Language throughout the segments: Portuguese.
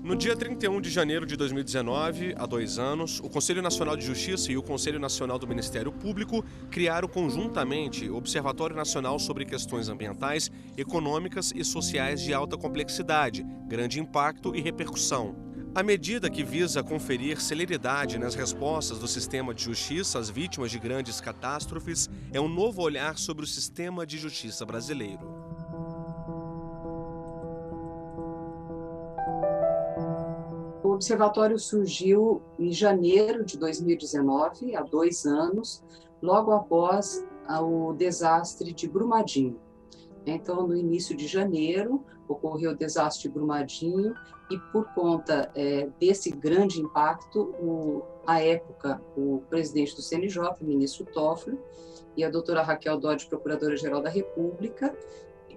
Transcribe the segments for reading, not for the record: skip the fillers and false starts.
No dia 31 de janeiro de 2019, há 2 anos, o Conselho Nacional de Justiça e o Conselho Nacional do Ministério Público criaram conjuntamente o Observatório Nacional sobre Questões Ambientais, Econômicas e Sociais de Alta Complexidade, Grande Impacto e Repercussão. A medida, que visa conferir celeridade nas respostas do sistema de justiça às vítimas de grandes catástrofes, é um novo olhar sobre o sistema de justiça brasileiro. O Observatório surgiu em janeiro de 2019, há 2 anos, logo após o desastre de Brumadinho. Então, no início de janeiro, ocorreu o desastre de Brumadinho e, por conta desse grande impacto, à época, o presidente do CNJ, o ministro Toffoli, e a doutora Raquel Dodge, procuradora-geral da República,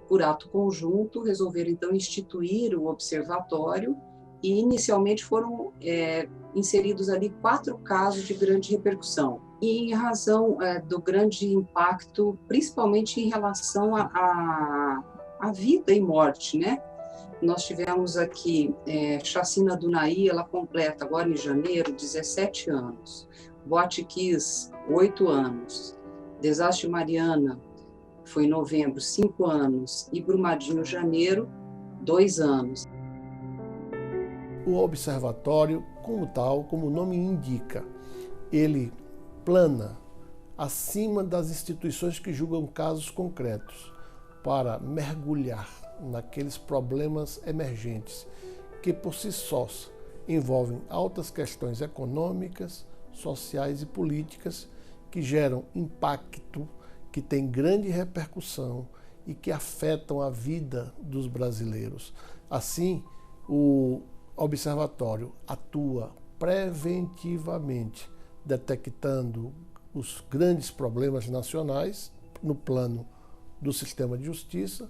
por ato conjunto, resolveram, então, instituir o observatório e, inicialmente, foram inseridos ali 4 casos de grande repercussão. E em razão do grande impacto, principalmente em relação à vida e morte, né? Nós tivemos aqui Chacina do Naí, ela completa agora em janeiro 17 anos. Boate Kiss, 8 anos. Desastre Mariana, foi em novembro, 5 anos. E Brumadinho, janeiro, 2 anos. O observatório, como tal, como o nome indica, ele plana acima das instituições que julgam casos concretos para mergulhar naqueles problemas emergentes que por si sós envolvem altas questões econômicas, sociais e políticas que geram impacto, que têm grande repercussão e que afetam a vida dos brasileiros. Assim, o observatório atua preventivamente, detectando os grandes problemas nacionais no plano do sistema de justiça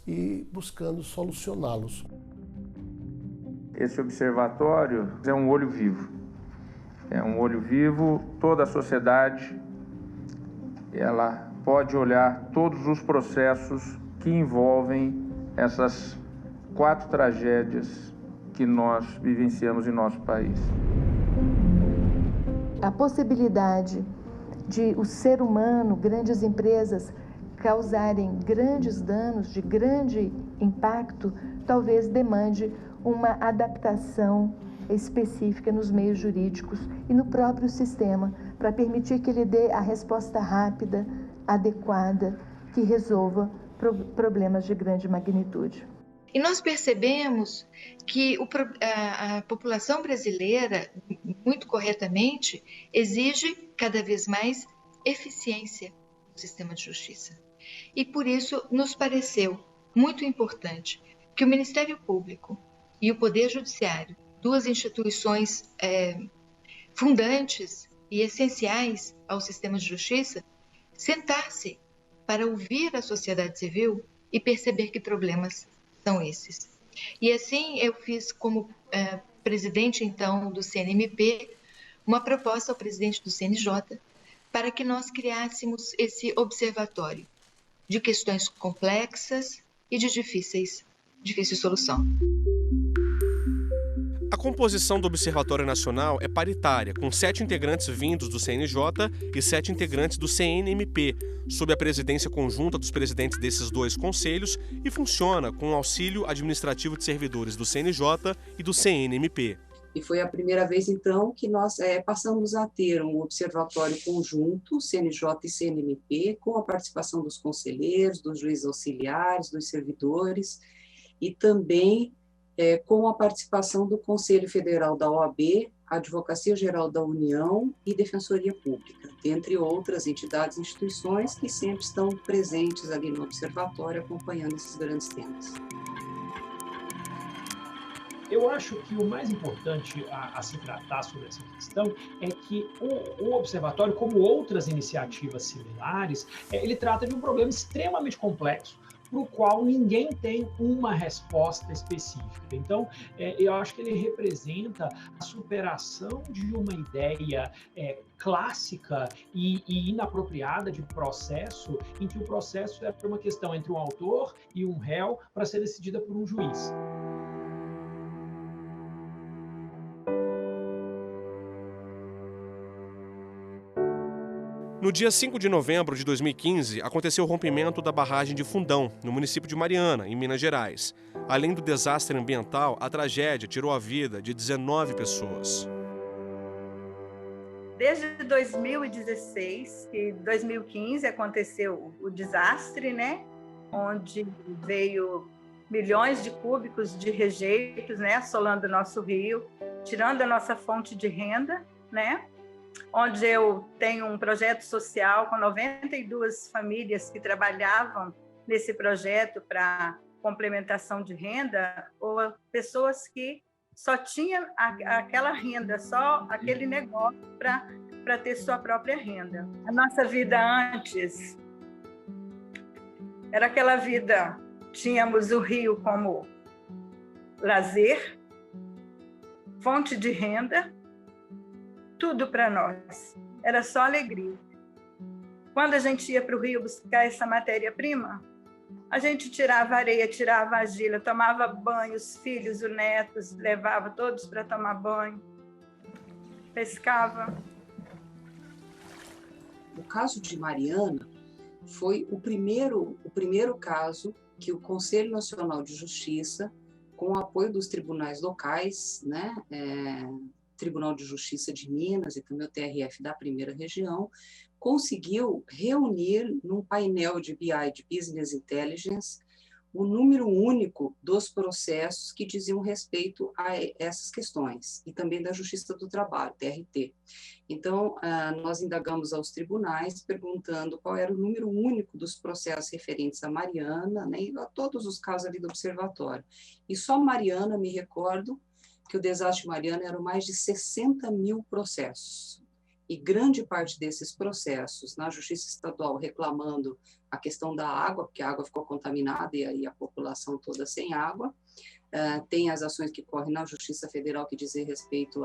e buscando solucioná-los. Esse observatório é um olho vivo. É um olho vivo, toda a sociedade ela pode olhar todos os processos que envolvem essas 4 tragédias que nós vivenciamos em nosso país. A possibilidade de o ser humano, grandes empresas, causarem grandes danos, de grande impacto, talvez demande uma adaptação específica nos meios jurídicos e no próprio sistema, para permitir que ele dê a resposta rápida, adequada, que resolva problemas de grande magnitude. E nós percebemos que a população brasileira, muito corretamente, exige cada vez mais eficiência no sistema de justiça. E por isso nos pareceu muito importante que o Ministério Público e o Poder Judiciário, 2 instituições fundantes e essenciais ao sistema de justiça, sentasse para ouvir a sociedade civil e perceber que problemas são esses. E assim eu fiz, como presidente então do CNMP, uma proposta ao presidente do CNJ para que nós criássemos esse observatório de questões complexas e de difícil solução. A composição do Observatório Nacional é paritária, com 7 integrantes vindos do CNJ e 7 integrantes do CNMP, sob a presidência conjunta dos presidentes desses 2 conselhos, e funciona com o auxílio administrativo de servidores do CNJ e do CNMP. E foi a primeira vez, então, que nós passamos a ter um observatório conjunto, CNJ e CNMP, com a participação dos conselheiros, dos juízes auxiliares, dos servidores, e também com a participação do Conselho Federal da OAB, Advocacia Geral da União e Defensoria Pública, dentre outras entidades e instituições que sempre estão presentes ali no observatório, acompanhando esses grandes temas. Eu acho que o mais importante a se tratar sobre essa questão é que o observatório, como outras iniciativas similares, ele trata de um problema extremamente complexo, para o qual ninguém tem uma resposta específica. Então, eu acho que ele representa a superação de uma ideia clássica e inapropriada de processo, em que o processo era uma questão entre um autor e um réu para ser decidida por um juiz. No dia 5 de novembro de 2015, aconteceu o rompimento da barragem de Fundão, no município de Mariana, em Minas Gerais. Além do desastre ambiental, a tragédia tirou a vida de 19 pessoas. Desde 2016 e 2015 aconteceu o desastre, né? Onde veio milhões de cúbicos de rejeitos, né? Assolando o nosso rio, tirando a nossa fonte de renda, né? Onde eu tenho um projeto social com 92 famílias que trabalhavam nesse projeto para complementação de renda, ou pessoas que só tinham aquela renda, só aquele negócio para ter sua própria renda. A nossa vida antes era aquela vida, tínhamos o rio como lazer, fonte de renda, tudo para nós, era só alegria. Quando a gente ia para o rio buscar essa matéria-prima, a gente tirava areia, tirava argila, tomava banho, os filhos, os netos, levava todos para tomar banho, pescava. O caso de Mariana foi o primeiro caso que o Conselho Nacional de Justiça, com o apoio dos tribunais locais, né, Tribunal de Justiça de Minas e também o TRF da Primeira Região, conseguiu reunir num painel de BI, de Business Intelligence, o número único dos processos que diziam respeito a essas questões, e também da Justiça do Trabalho, TRT. Então, nós indagamos aos tribunais, perguntando qual era o número único dos processos referentes a Mariana, né, e a todos os casos ali do observatório. E só Mariana, me recordo, que o desastre de Mariana eram mais de 60 mil processos. E grande parte desses processos, na Justiça Estadual, reclamando a questão da água, porque a água ficou contaminada e aí a população toda sem água. Tem as ações que correm na Justiça Federal que dizem respeito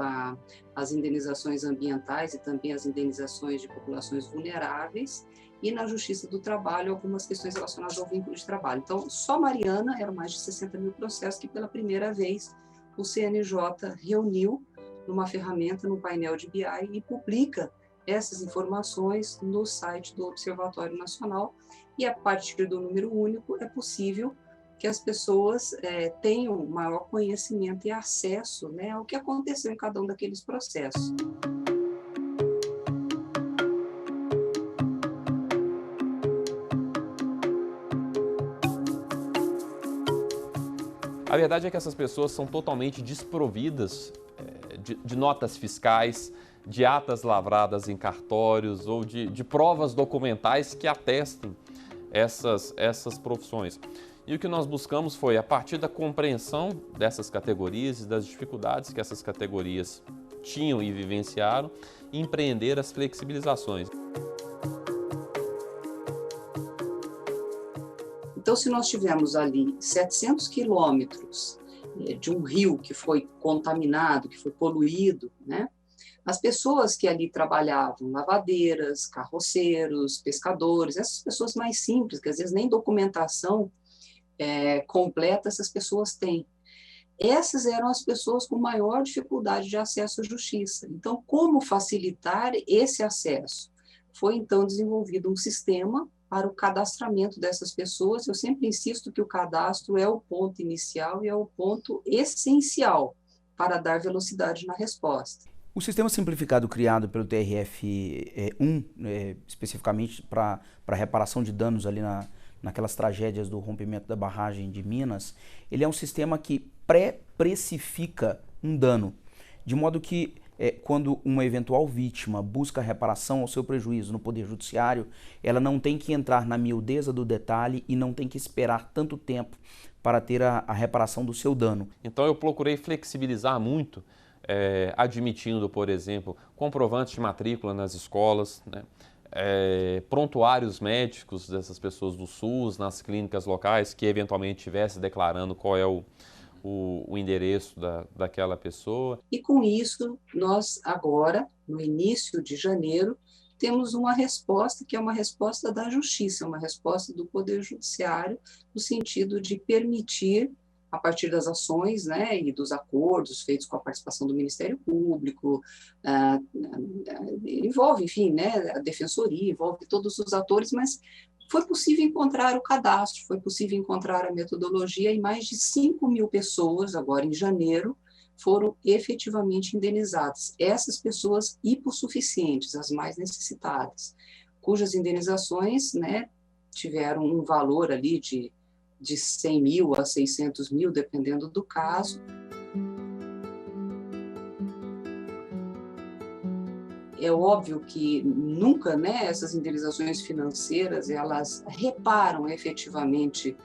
às indenizações ambientais e também às indenizações de populações vulneráveis. E na Justiça do Trabalho, algumas questões relacionadas ao vínculo de trabalho. Então, só Mariana eram mais de 60 mil processos que, pela primeira vez, o CNJ reuniu numa ferramenta, no painel de BI, e publica essas informações no site do Observatório Nacional, e a partir do número único é possível que as pessoas tenham maior conhecimento e acesso, né, ao que aconteceu em cada um daqueles processos. A verdade é que essas pessoas são totalmente desprovidas de notas fiscais, de atas lavradas em cartórios ou de provas documentais que atestem essas profissões. E o que nós buscamos foi, a partir da compreensão dessas categorias e das dificuldades que essas categorias tinham e vivenciaram, empreender as flexibilizações. Então, se nós tivermos ali 700 quilômetros de um rio que foi contaminado, que foi poluído, né? As pessoas que ali trabalhavam, lavadeiras, carroceiros, pescadores, essas pessoas mais simples, que às vezes nem documentação completa essas pessoas têm. Essas eram as pessoas com maior dificuldade de acesso à justiça. Então, como facilitar esse acesso? Foi, então, desenvolvido um sistema para o cadastramento dessas pessoas. Eu sempre insisto que o cadastro é o ponto inicial e é o ponto essencial para dar velocidade na resposta. O sistema simplificado criado pelo TRF-1, especificamente para reparação de danos ali naquelas tragédias do rompimento da barragem de Minas, ele é um sistema que pré-precifica um dano, de modo que quando uma eventual vítima busca reparação ao seu prejuízo no Poder Judiciário, ela não tem que entrar na miudeza do detalhe e não tem que esperar tanto tempo para ter a reparação do seu dano. Então eu procurei flexibilizar muito, admitindo, por exemplo, comprovantes de matrícula nas escolas, né? Prontuários médicos dessas pessoas do SUS, nas clínicas locais, que eventualmente estivesse declarando qual é o endereço daquela pessoa. E com isso, nós agora, no início de janeiro, temos uma resposta que é uma resposta da Justiça, uma resposta do Poder Judiciário, no sentido de permitir a partir das ações, né, e dos acordos feitos com a participação do Ministério Público, envolve, enfim, né, a Defensoria, envolve todos os atores, mas foi possível encontrar o cadastro, foi possível encontrar a metodologia, e mais de 5.000 pessoas, agora em janeiro, foram efetivamente indenizadas. Essas pessoas hipossuficientes, as mais necessitadas, cujas indenizações, né, tiveram um valor ali de 100 mil a 600 mil, dependendo do caso. É óbvio que nunca, né, essas indenizações financeiras, elas reparam efetivamente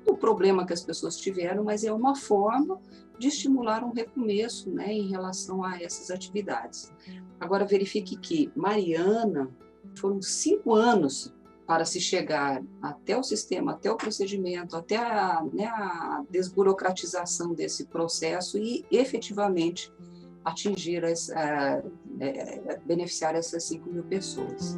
o problema que as pessoas tiveram, mas é uma forma de estimular um recomeço, né, em relação a essas atividades. Agora, verifique que Mariana, foram 5 anos para se chegar até o sistema, até o procedimento, até a desburocratização desse processo e efetivamente atingir, beneficiar essas 5.000 pessoas.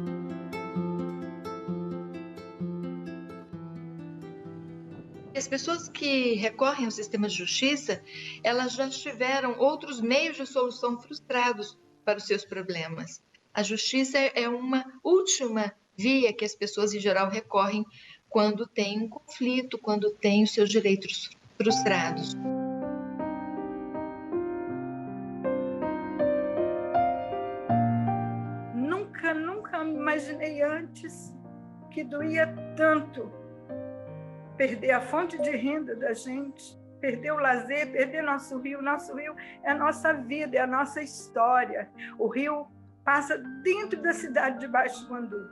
As pessoas que recorrem ao sistema de justiça, elas já tiveram outros meios de solução frustrados para os seus problemas. A justiça é uma última via que as pessoas, em geral, recorrem quando tem um conflito, quando tem os seus direitos frustrados. Nunca imaginei antes que doía tanto perder a fonte de renda da gente, perder o lazer, perder nosso rio. Nosso rio é a nossa vida, é a nossa história. O rio passa dentro da cidade de Baixo Guandu.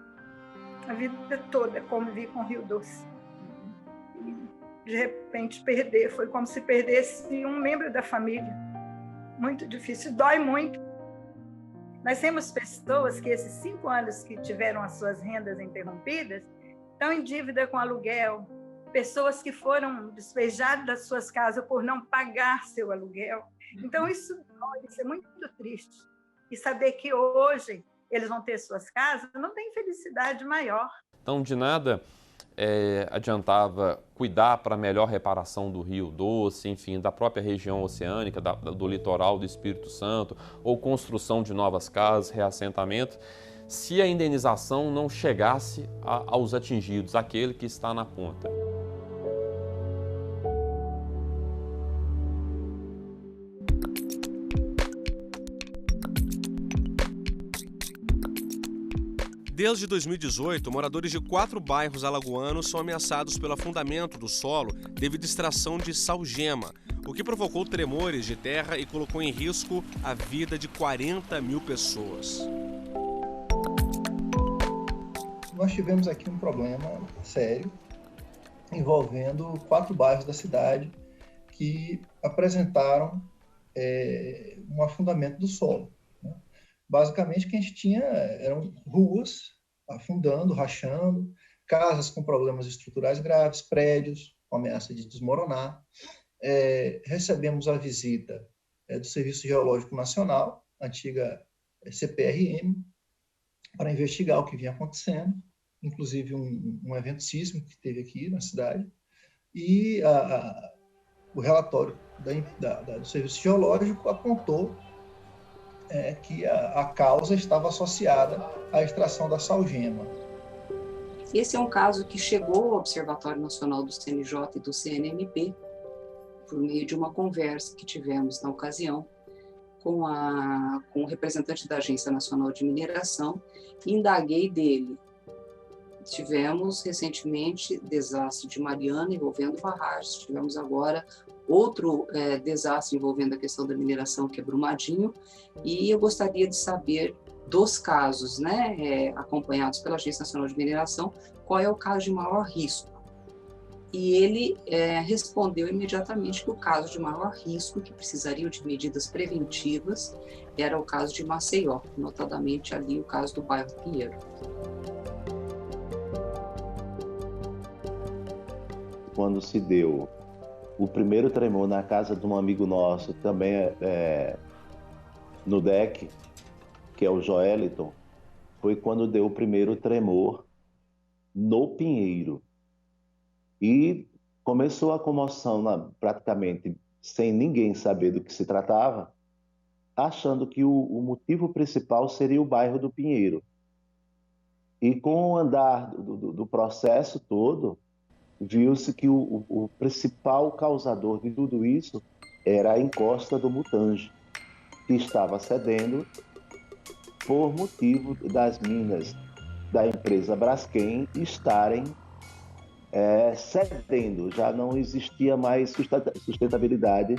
A vida toda convivi com o Rio Doce. E, de repente, perder foi como se perdesse um membro da família. Muito difícil, dói muito. Nós temos pessoas que esses 5 anos que tiveram as suas rendas interrompidas estão em dívida com aluguel, pessoas que foram despejadas das suas casas por não pagar seu aluguel. Então, isso é muito triste. E saber que hoje eles vão ter suas casas, não tem felicidade maior. Então, de nada adiantava cuidar para a melhor reparação do Rio Doce, enfim, da própria região oceânica, do litoral do Espírito Santo, ou construção de novas casas, reassentamento, se a indenização não chegasse aos atingidos, aquele que está na ponta. Desde 2018, moradores de 4 bairros alagoanos são ameaçados pelo afundamento do solo devido à extração de salgema, o que provocou tremores de terra e colocou em risco a vida de 40.000 pessoas. Nós tivemos aqui um problema sério envolvendo 4 bairros da cidade que apresentaram um afundamento do solo. Basicamente, o que a gente tinha eram ruas afundando, rachando, casas com problemas estruturais graves, prédios com ameaça de desmoronar. Recebemos a visita do Serviço Geológico Nacional, antiga CPRM, para investigar o que vinha acontecendo, inclusive um evento sísmico que teve aqui na cidade, e o relatório do Serviço Geológico apontou que a causa estava associada à extração da salgema. Esse é um caso que chegou ao Observatório Nacional do CNJ e do CNMP por meio de uma conversa que tivemos na ocasião com o representante da Agência Nacional de Mineração. Indaguei dele. Tivemos recentemente desastre de Mariana envolvendo barragens, tivemos agora outro desastre envolvendo a questão da mineração, que é Brumadinho, e eu gostaria de saber dos casos, né, acompanhados pela Agência Nacional de Mineração, qual é o caso de maior risco. E ele respondeu imediatamente que o caso de maior risco, que precisaria de medidas preventivas, era o caso de Maceió, notadamente ali o caso do bairro Pinheiro. Quando se deu o primeiro tremor na casa de um amigo nosso, também no deck, que é o Joeliton, foi quando deu o primeiro tremor no Pinheiro. E começou a comoção praticamente sem ninguém saber do que se tratava, achando que o motivo principal seria o bairro do Pinheiro. E com o andar do processo todo, viu-se que o principal causador de tudo isso era a encosta do Mutange, que estava cedendo por motivo das minas da empresa Braskem estarem cedendo. Já não existia mais sustentabilidade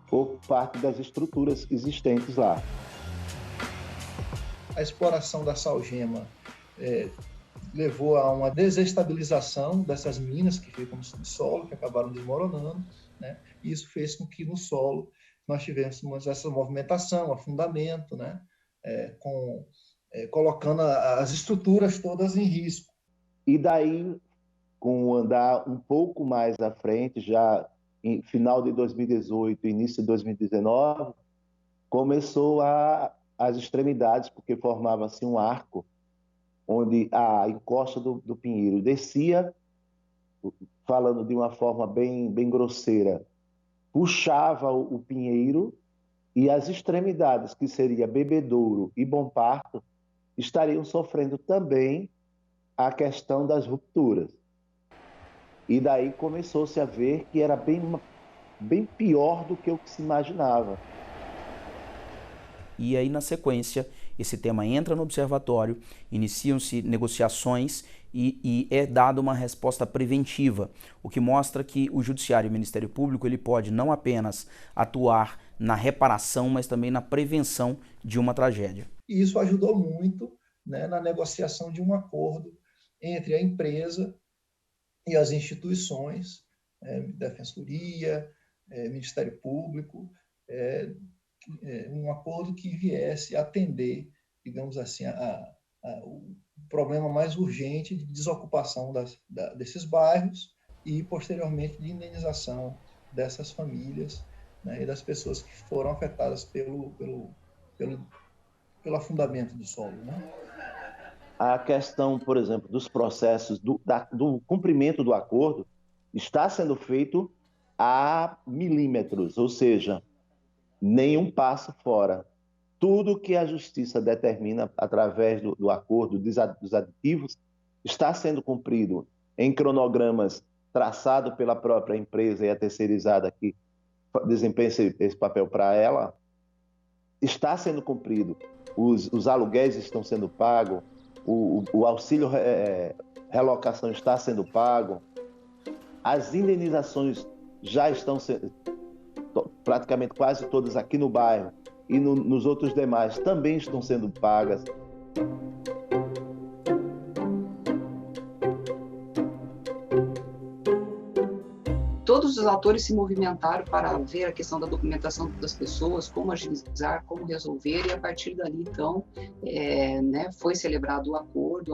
por parte das estruturas existentes lá. A exploração da salgema levou a uma desestabilização dessas minas que ficam no subsolo, que acabaram desmoronando, né? E isso fez com que no solo nós tivéssemos essa movimentação, afundamento, né? Colocando as estruturas todas em risco. E daí, com o andar um pouco mais à frente, já em final de 2018, início de 2019, começou as extremidades, porque formava-se um arco, onde a encosta do Pinheiro descia, falando de uma forma bem grosseira, puxava o Pinheiro, e as extremidades, que seria Bebedouro e Bom Parto, estariam sofrendo também a questão das rupturas. E daí começou-se a ver que era bem pior do que o que se imaginava. E aí, na sequência, esse tema entra no observatório, iniciam-se negociações e é dada uma resposta preventiva, o que mostra que o Judiciário e o Ministério Público ele pode não apenas atuar na reparação, mas também na prevenção de uma tragédia. E isso ajudou muito, né, na negociação de um acordo entre a empresa e as instituições, Defensoria, Ministério Público, um acordo que viesse atender, digamos assim, o problema mais urgente de desocupação desses bairros e, posteriormente, de indenização dessas famílias, né, e das pessoas que foram afetadas pelo afundamento do solo, né? A questão, por exemplo, dos processos do cumprimento do acordo está sendo feito a milímetros, ou seja, nenhum passo fora. Tudo que a justiça determina através do acordo, dos aditivos, está sendo cumprido em cronogramas traçados pela própria empresa e a terceirizada que desempenha esse papel para ela, está sendo cumprido. Os aluguéis estão sendo pagos, o auxílio relocação está sendo pago, as indenizações já estão sendo, praticamente quase todas aqui no bairro e nos outros demais também estão sendo pagas. Todos os atores se movimentaram para ver a questão da documentação das pessoas, como agilizar, como resolver, e a partir dali, então, foi celebrado o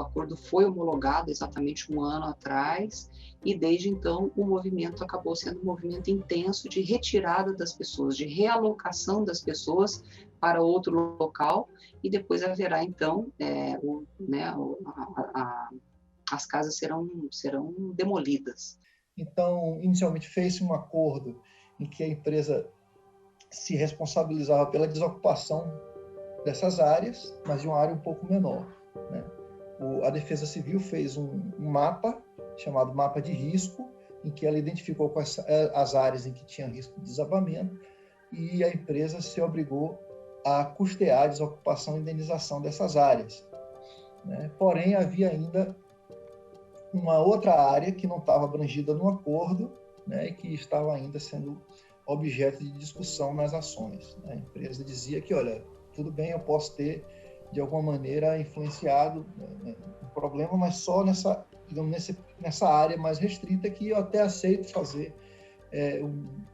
acordo foi homologado exatamente um ano atrás, e desde então o movimento acabou sendo um movimento intenso de retirada das pessoas, de realocação das pessoas para outro local, e depois haverá, então, as casas serão demolidas. Então, inicialmente fez-se um acordo em que a empresa se responsabilizava pela desocupação dessas áreas, mas de uma área um pouco menor, né? A Defesa Civil fez um mapa, chamado mapa de risco, em que ela identificou as áreas em que tinha risco de desabamento, e a empresa se obrigou a custear a desocupação e indenização dessas áreas, né? Porém, havia ainda uma outra área que não estava abrangida no acordo, né, e que estava ainda sendo objeto de discussão nas ações, né? A empresa dizia que, olha, tudo bem, eu posso ter, de alguma maneira, influenciado o problema, mas só nessa área mais restrita que eu até aceito fazer,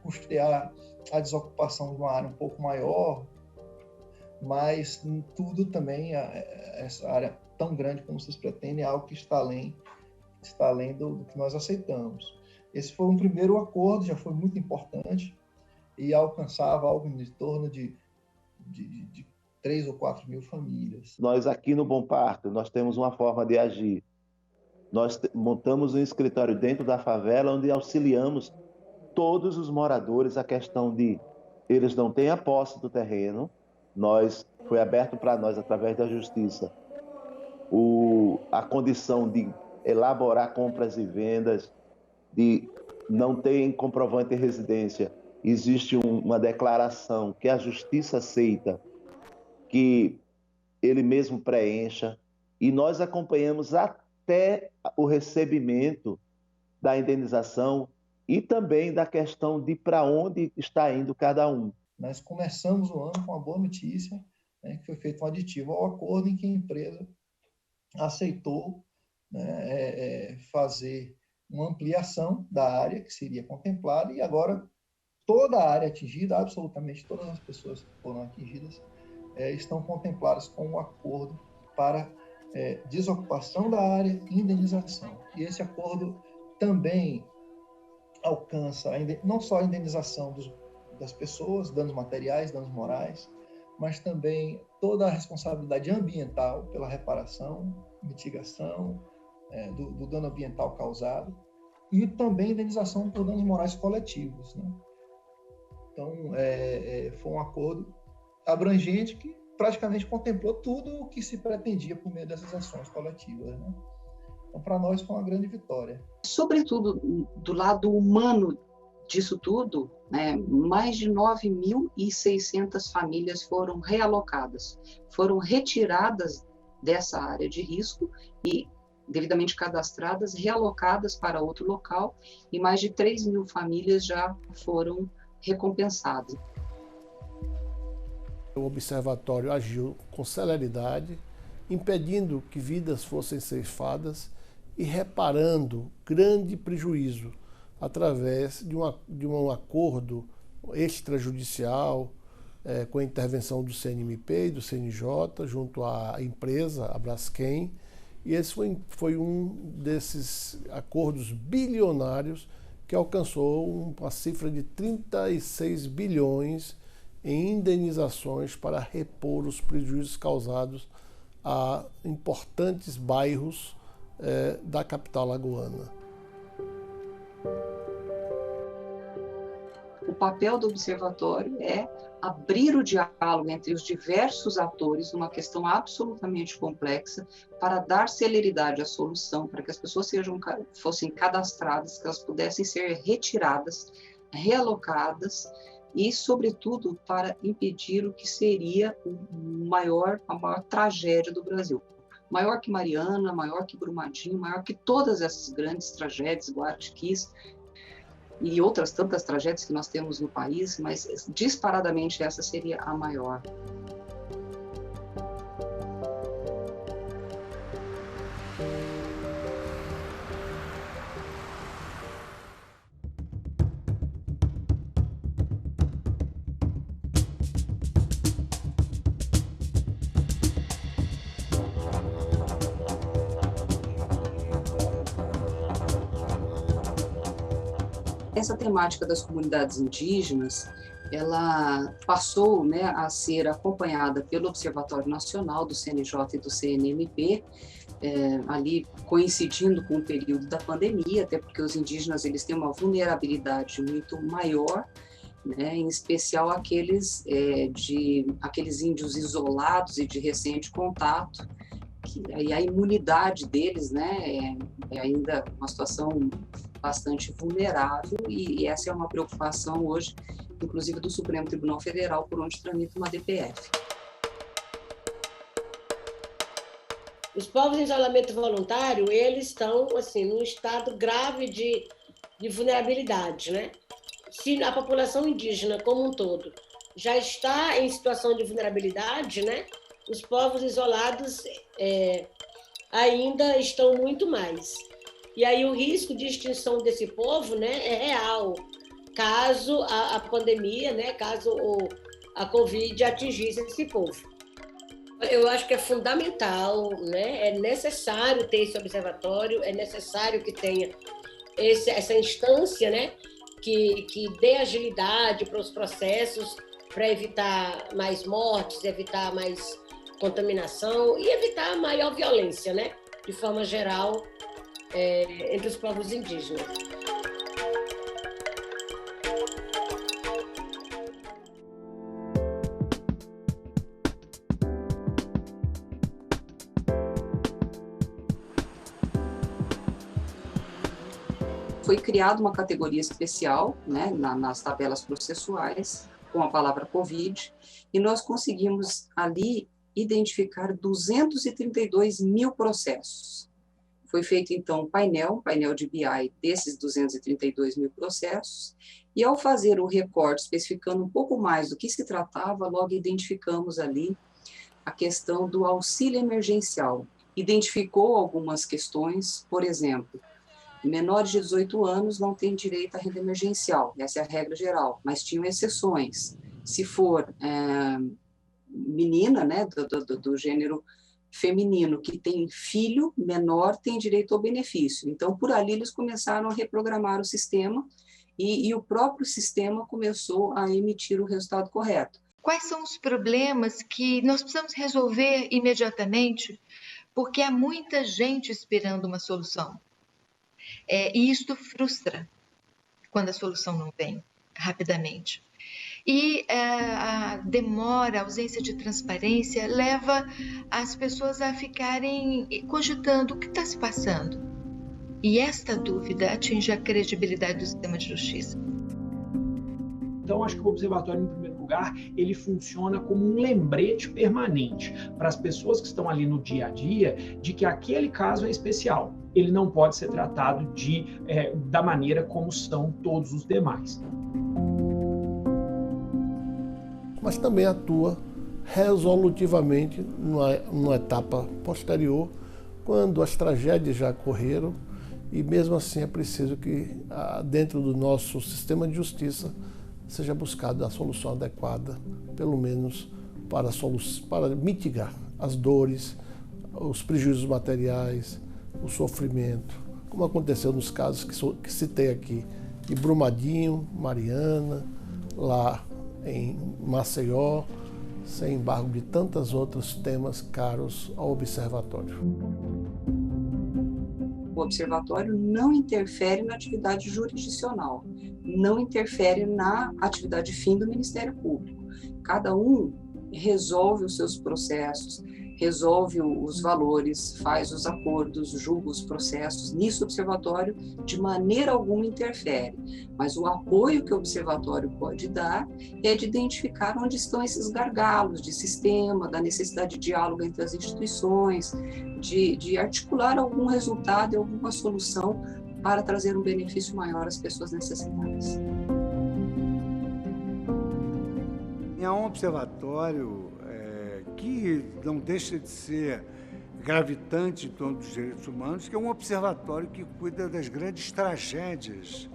custear a desocupação de uma área um pouco maior, mas tudo também, essa área tão grande como vocês pretendem, é algo que está além do que nós aceitamos. Esse foi um primeiro acordo, já foi muito importante, e alcançava algo em torno de 3 ou 4 mil famílias. Nós aqui no Bom Parto, nós temos uma forma de agir. Nós montamos um escritório dentro da favela onde auxiliamos todos os moradores a questão de eles não têm a posse do terreno. Foi aberto para nós, através da justiça, a condição de elaborar compras e vendas, de não ter comprovante de residência. Existe uma declaração que a justiça aceita, que ele mesmo preencha, e nós acompanhamos até o recebimento da indenização e também da questão de para onde está indo cada um. Nós começamos o ano com uma boa notícia, né, que foi feito um aditivo ao acordo em que a empresa aceitou, né, fazer uma ampliação da área que seria contemplada, e agora toda a área atingida, absolutamente todas as pessoas que foram atingidas, estão contempladas com um acordo para desocupação da área e indenização. E esse acordo também alcança não só a indenização das pessoas, danos materiais, danos morais, mas também toda a responsabilidade ambiental pela reparação, mitigação do dano ambiental causado, e também indenização por danos morais coletivos, né? Então, foi um acordo abrangente que praticamente contemplou tudo o que se pretendia por meio dessas ações coletivas, né? Então, para nós, foi uma grande vitória. Sobretudo, do lado humano disso tudo, né, mais de 9.600 famílias foram realocadas, foram retiradas dessa área de risco e, devidamente cadastradas, realocadas para outro local, e mais de 3.000 famílias já foram recompensadas. O observatório agiu com celeridade, impedindo que vidas fossem ceifadas e reparando grande prejuízo através de um acordo extrajudicial com a intervenção do CNMP e do CNJ junto à empresa, a Braskem, e esse foi um desses acordos bilionários que alcançou uma cifra de 36 bilhões em indenizações para repor os prejuízos causados a importantes bairros da capital lagoana. O papel do observatório é abrir o diálogo entre os diversos atores numa questão absolutamente complexa para dar celeridade à solução, para que as pessoas fossem cadastradas, que elas pudessem ser retiradas, realocadas e, sobretudo, para impedir o que seria a maior tragédia do Brasil. Maior que Mariana, maior que Brumadinho, maior que todas essas grandes tragédias, Guaratiquis e outras tantas tragédias que nós temos no país, mas disparadamente essa seria a maior. Essa temática das comunidades indígenas, ela passou, né, a ser acompanhada pelo Observatório Nacional do CNJ e do CNMP, ali coincidindo com o período da pandemia, até porque os indígenas eles têm uma vulnerabilidade muito maior, né, em especial aqueles índios isolados e de recente contato, e a imunidade deles, né, é ainda uma situação bastante vulnerável, e essa é uma preocupação hoje, inclusive do Supremo Tribunal Federal, por onde tramita uma DPF. Os povos em isolamento voluntário, eles estão assim, num estado grave de vulnerabilidade, né? Se a população indígena como um todo já está em situação de vulnerabilidade, né? Os povos isolados ainda estão muito mais. E aí o risco de extinção desse povo, né, é real, caso a pandemia, né, caso a Covid atingisse esse povo. Eu acho que é fundamental, né, é necessário ter esse observatório, é necessário que tenha essa instância, né, que dê agilidade para os processos, para evitar mais mortes, evitar mais contaminação e evitar maior violência, né, de forma geral, entre os povos indígenas. Foi criada uma categoria especial, né, nas tabelas processuais, com a palavra Covid, e nós conseguimos ali identificar 232 mil processos. Foi feito, então, um painel de BI desses 232 mil processos, e ao fazer o recorte, especificando um pouco mais do que se tratava, logo identificamos ali a questão do auxílio emergencial. Identificou algumas questões, por exemplo, menores de 18 anos não têm direito à renda emergencial, essa é a regra geral, mas tinham exceções. Se for menina, né, do gênero feminino, que tem filho menor, tem direito ao benefício. Então, por ali, eles começaram a reprogramar o sistema e o próprio sistema começou a emitir o resultado correto. Quais são os problemas que nós precisamos resolver imediatamente, porque há muita gente esperando uma solução? E isto frustra quando a solução não vem rapidamente. E a demora, a ausência de transparência leva as pessoas a ficarem cogitando o que está se passando. E esta dúvida atinge a credibilidade do sistema de justiça. Então, acho que o observatório, em primeiro lugar, ele funciona como um lembrete permanente para as pessoas que estão ali no dia a dia de que aquele caso é especial. Ele não pode ser tratado da maneira como são todos os demais. Mas também atua resolutivamente numa etapa posterior, quando as tragédias já ocorreram, e mesmo assim é preciso que, dentro do nosso sistema de justiça, seja buscada a solução adequada, pelo menos para mitigar as dores, os prejuízos materiais, o sofrimento, como aconteceu nos casos que citei aqui, de Brumadinho, Mariana, lá em Maceió, sem embargo de tantos outros temas caros ao observatório. O observatório não interfere na atividade jurisdicional, não interfere na atividade fim do Ministério Público. Cada um resolve os seus processos, resolve os valores, faz os acordos, julga os processos. Nisso o observatório de maneira alguma interfere, mas o apoio que o observatório pode dar é de identificar onde estão esses gargalos de sistema, da necessidade de diálogo entre as instituições, de articular algum resultado e alguma solução para trazer um benefício maior às pessoas necessitadas. É um observatório que não deixa de ser gravitante em torno dos direitos humanos, que é um observatório que cuida das grandes tragédias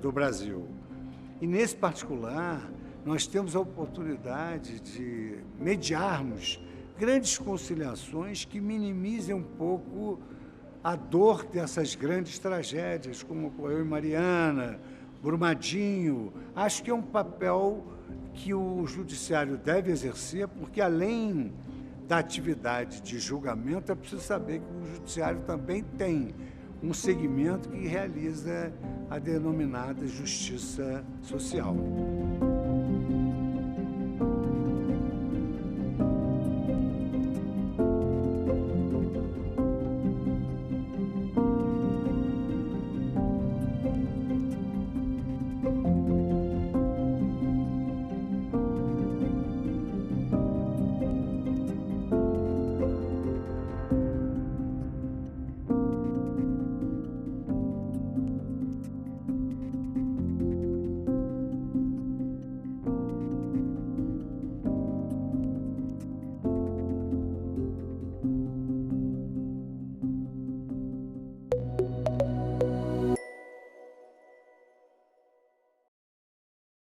do Brasil. E, nesse particular, nós temos a oportunidade de mediarmos grandes conciliações que minimizem um pouco a dor dessas grandes tragédias, como ocorreu em Mariana, Brumadinho. Acho que é um papel que o judiciário deve exercer, porque além da atividade de julgamento, é preciso saber que o judiciário também tem um segmento que realiza a denominada justiça social.